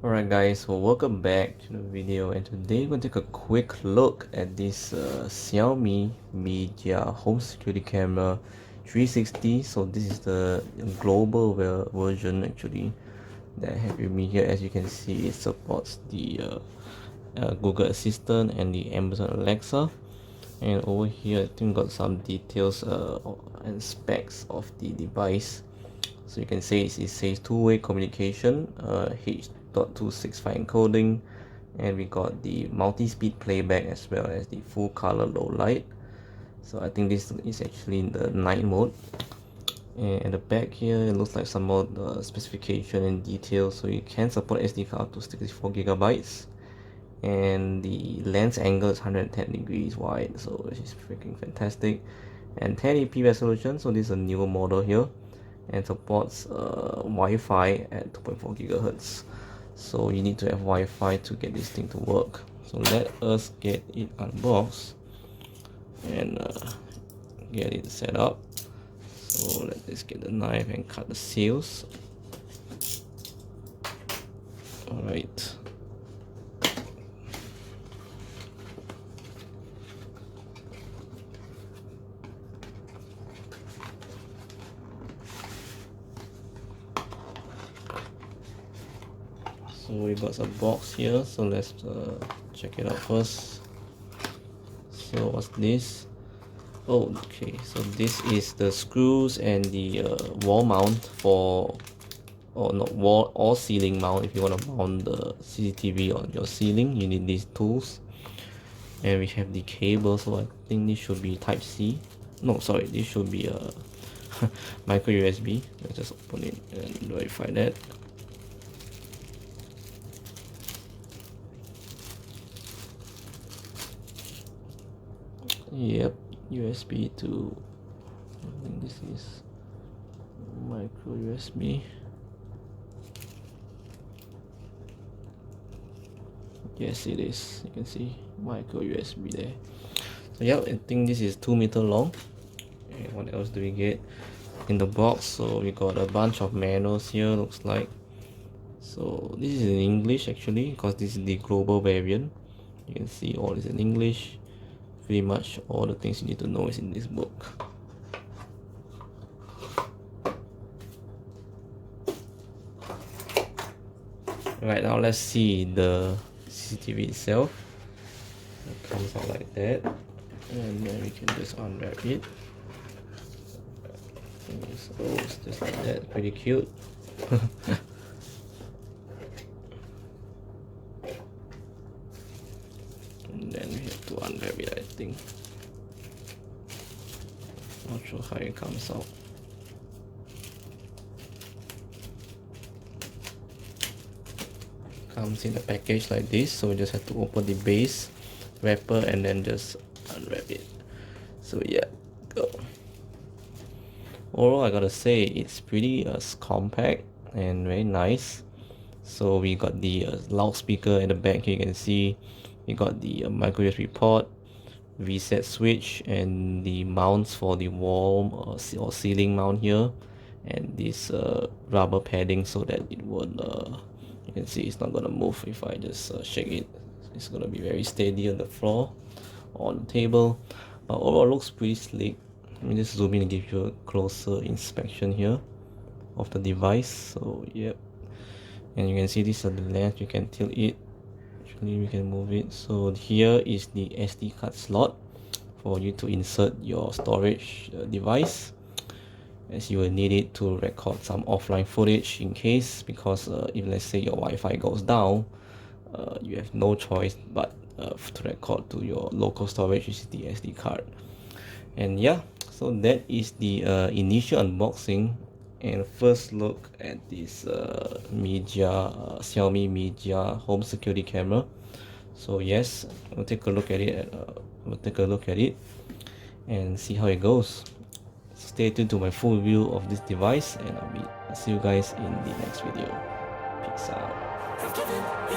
Alright guys, so welcome back to the video, and today we're going to take a quick look at this Xiaomi Mi Home Security Camera 360. So this is the global version actually that I have with me here. As you can see, it supports the Google Assistant and the Amazon Alexa. And over here I think got some details and specs of the device. So you can say it says two-way communication, H.265 encoding, and we got the multi-speed playback as well as the full color low light. So I think this is actually in the night mode. And at the back here, it looks like some more specification and details. So you can support SD card up to 64 gigabytes, and the lens angle is 110 degrees wide, so which is freaking fantastic. And 1080p resolution, so this is a newer model here, and supports Wi-Fi at 2.4 gigahertz. So you need to have Wi-Fi to get this thing to work. So let us get it unboxed and get it set up. So let's get the knife and cut the seals. Alright. So we got a box here, so let's check it out first. So what's this? Oh, okay, so this is the screws and the wall mount for, or not wall or ceiling mount. If you want to mount the CCTV on your ceiling, you need these tools. And we have the cable, so I think this should be type C. No, sorry, this should be a micro USB. Let's just open it and verify that. Yep, USB to, I think this is micro USB. Yes, it is. You can see micro USB there. So yeah, I think this is 2 meter long. And what else do we get in the box? So we got a bunch of manuals here, looks like. So this is in English actually, because this is the global variant. You can see all is in English. Pretty much all the things you need to know is in this book. Right, now let's see the CCTV itself. It comes out like that, and then we can just unwrap it. So it's just like that, pretty cute. And then we have to unwrap it, I think. Not sure how it comes out. Comes in a package like this, so we just have to open the base wrapper and then just unwrap it. So yeah, go. Overall, I gotta say it's pretty compact and very nice. So we got the loudspeaker in the back here. You can see we got the micro USB port, reset switch, and the mounts for the wall or ceiling mount here, and this rubber padding so that it won't you can see it's not gonna move if I just shake it. It's gonna be very steady on the floor or on the table. But overall, looks pretty sleek. Let me just zoom in and give you a closer inspection here of the device. So yep, and you can see this is the lens. You can tilt it. Actually, we can move it. So here is the SD card slot for you to insert your storage device, as you will need it to record some offline footage in case, because if let's say your Wi-Fi goes down, you have no choice but to record to your local storage, which is the SD card. And yeah, so that is the initial unboxing and first look at this Xiaomi Mi Home Security Camera. So yes, we'll take a look at it. And see how it goes. Stay tuned to my full review of this device, and I'll see you guys in the next video. Peace out.